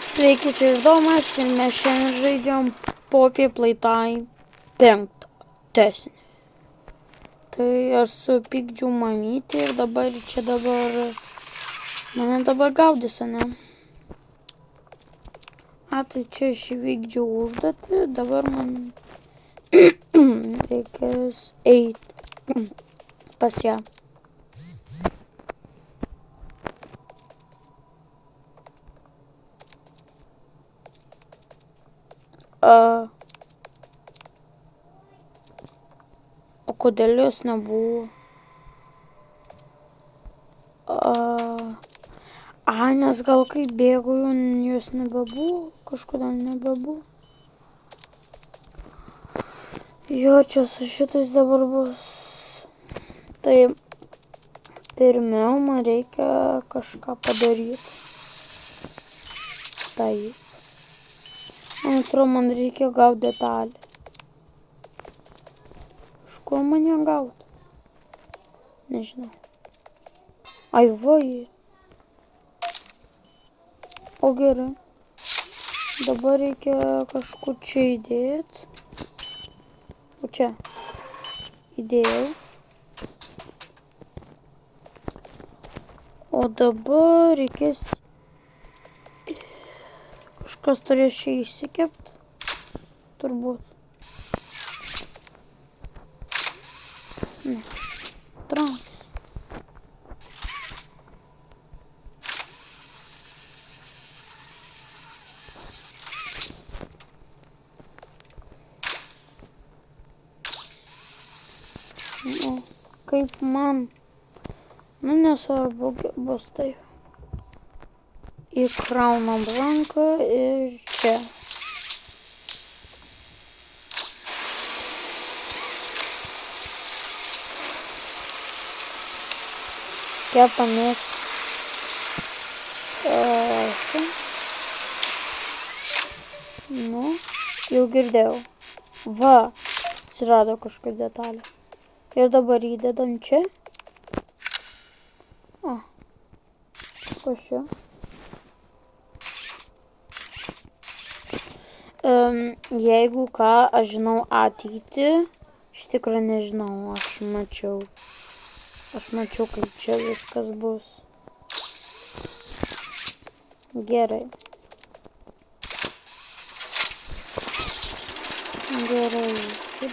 Sveiki, čia Išdomas ir mes šiandien žaidžiam Poppy Playtime 5 tęsinį. Tai aš supykdžiau mamytį ir mane dabar gaudys, ne? Tai čia aš įvykdžiau užduotį, dabar man reikės eiti pas ją. O kodėl jos nebuvo? Nes gal kai bėgu, jos nebebuvo, kažkodėl nebebuvo. Jo, čia su šitais dabar bus. Tai pirmiau man reikia kažką padaryti. Taip. Man atrodo, man reikia gauti detalį. Iš kur man ją gauti? Nežinau. Ai, vai. O gerai. Dabar reikia kažkur čia įdėti. O čia. Įdėjau. O dabar reikės... Kažkas turės čia įsikepti. Turbūt. Ne. Trans. O, kaip man. Nesvarbu, bus taip. Įkraunam ranką ir čia. Kepamės. Jau girdėjau. Va, atsirado kažkokia detalė. Ir dabar įdedam čia. Kas čia? Jeigu ką, aš žinau ateitį. Iš tikrųjų nežinau, aš mačiau. Kaip čia viskas bus. Gerai.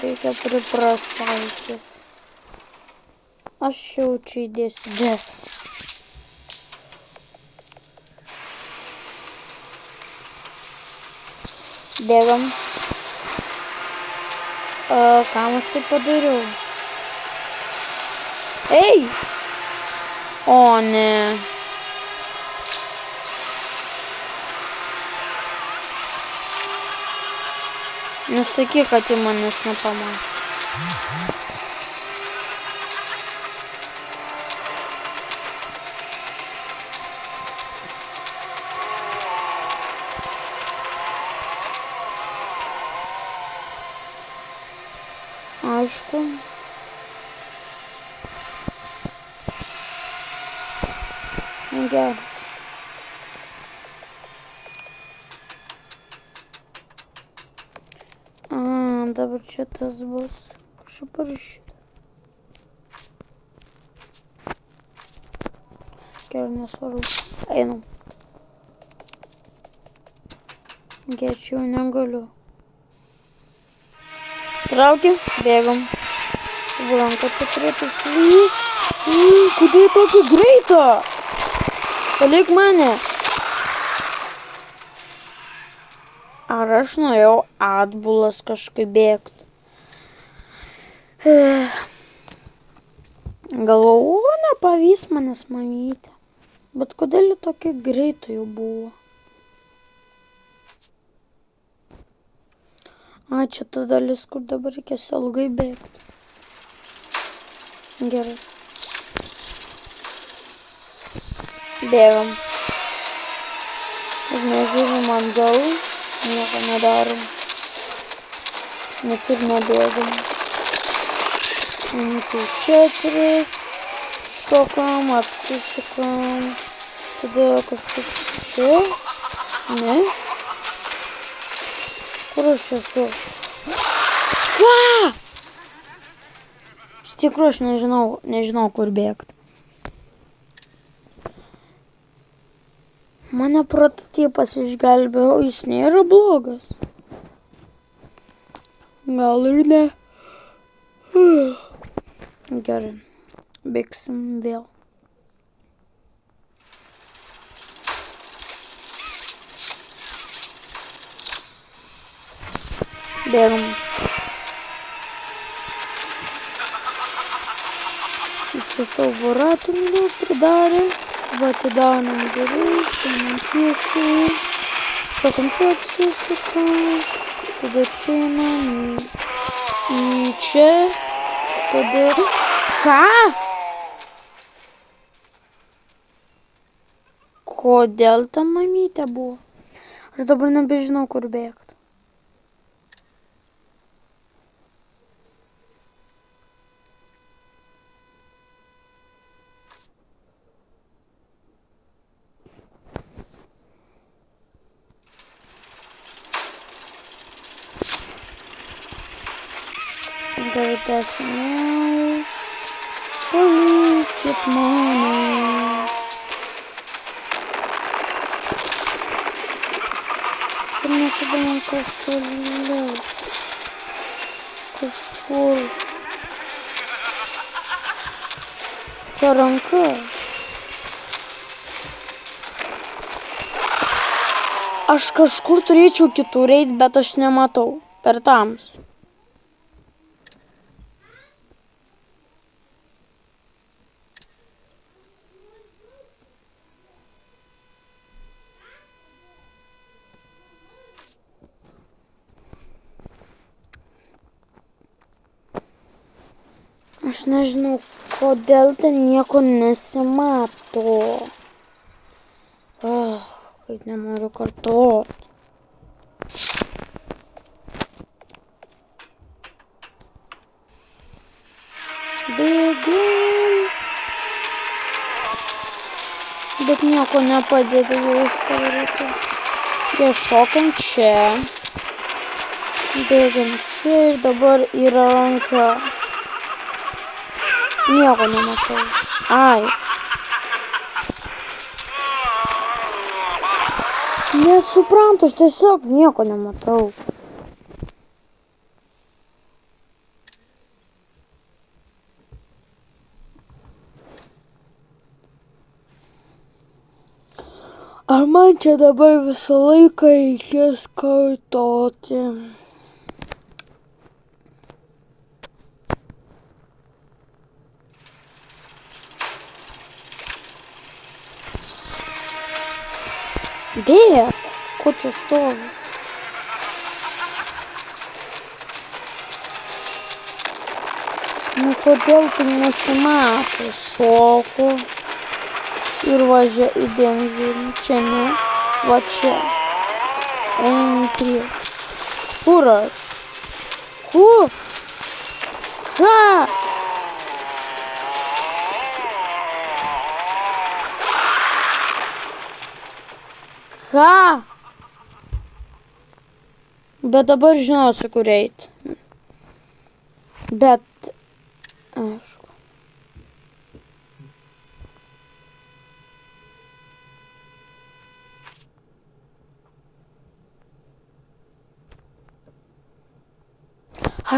Reikia priprastauti. Aš jau čia įdėsiu. Bėgam. Kam aš tai padariau? Ei! O, ne. Nesakyk, kad į manęs nepamatė. Aišku. Geras. Dabar čia tas bus. Kažkaip parašyta. Gerai, nesvarbu. Einam. Čia jau negaliu. Traukiam, bėgam. Ranka turėtų slys. Kodėl tokį greitą? Palik mane. Ar aš nuėjau atbulas kažkaip bėgti? Galvoju, nepavys manęs mamytė. Bet kodėl tokį greitą jau buvo? Čia ta dalis, kur dabar reikės ilgai bėgti. Gerai. Bėgam. Ir nežiūrim atgal. Nieko nedarom. Net ir nebėgam. Tai čia atsiris. Šokam, apsisukam. Tada kažkur čia. Ne? Kur aš esu? Ką? Iš tikrųjų aš nežinau kur bėgti. Mane prototipas išgelbėjo, jis nėra blogas. Gal ir ne. Gerai, bėgsim vėl. Bėgam. Čia savo ratingų pridarė. Va, atidaunam duris, einam tiesiai. Šokam čia apsisukam. Tada čia einam į čia. Tada... Ką? Kodėl ta mamytė buvo? Aš dabar nebežinau, kur bėgti. Gal tęsime. Palikit mane. Ir nesudomam kas toliau. Kažkur. Čia ranka. Aš kažkur turėčiau kitur eit, bet aš nematau. Per tamsą. Aš nežinau, kodėl ten nieko nesimato. Kaip nenoriu kartot. Bėgim. Bet nieko nepadeda jau užpadaryti. Jie šokam čia. Bėgam čia ir dabar yra ranka. Nieko nematau. Ai. Nesuprantu, aš tiesiog nieko nematau. Ar man čia dabar visą laiką reikės kartoti? Bėk, ko čia stovi? Nu kodėl tai nesimato? Šoku ir važia į benzinį. Čia ne, va čia. Einam į priekį. Kur aš? Kur? Ką? Ką? Bet dabar žinosiu, kur eit. Bet, aišku.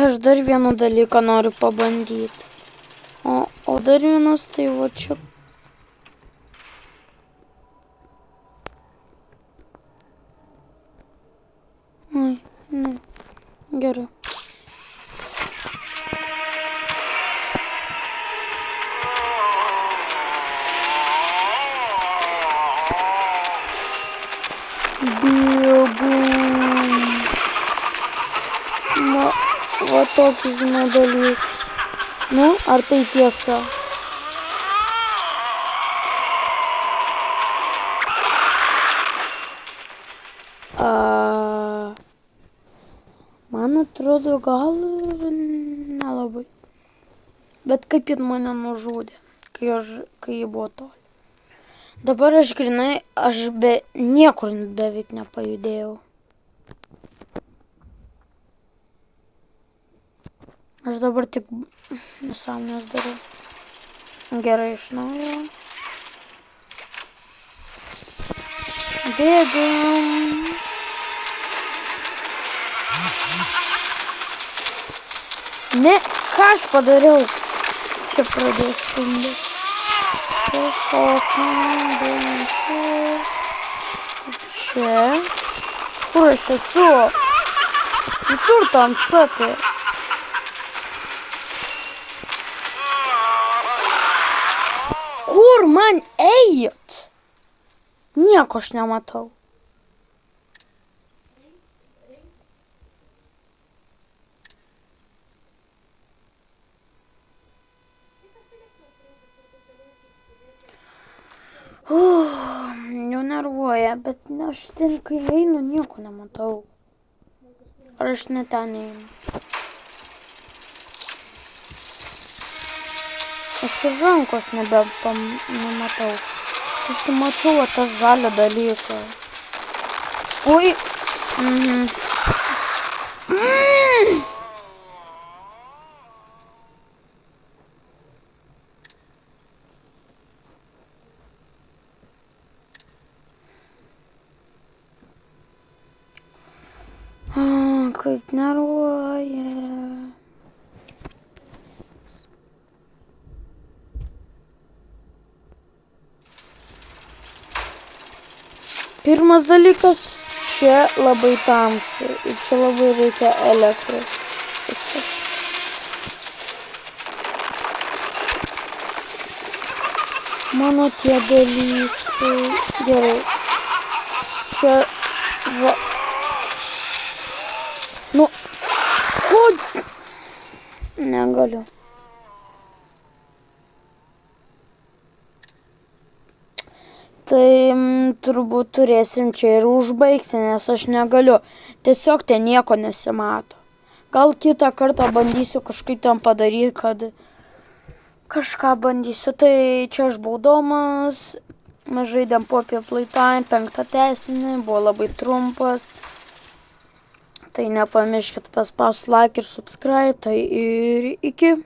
Aš dar vieną dalyką noriu pabandyti. O dar vienas tai va čia. Ai, ne. Gerai. Bėgu. Va tokį žinau dalyką. Nu, ar tai tiesa? Man atrodo, gal ir nelabai. Bet kaip jin mane nužudė, kai ji buvo toli. Dabar aš grinai, niekur beveik nepajudėjau. Aš dabar tik nesąmonės darau. Gerai, iš naujo. Bėgam. Ne, ką aš padariau? Čia pradėjau stumdyti. Čia šokam, bėgam. Čia. Kur aš esu? Visur tamsa tai. Kur man eit? Nieko aš nematau. Jau nervuoja, bet aš ten, kai einu, nieko nematau. Ar aš ne ten einu? Aš ir rankos nematau. Aš mačiau tą žalią dalyką. Oi. Kaip nervuoja. Pirmas dalykas, čia labai tamsu ir čia labai reikia elektros. Viskas. Mano tie dalykai. Gerai. Čia va. Nu. Ko? Negaliu. Tai turbūt turėsim čia ir užbaigti, nes aš negaliu. Tiesiog ten nieko nesimato. Gal kitą kartą bandysiu kažkaip ten padaryti, kad kažką bandysiu. Tai čia aš buvau Domas. Mes žaidėm Poppy Playtime 5 tęsinį. Buvo labai trumpas. Tai nepamirškit paspausti like ir subscribe. Tai ir iki.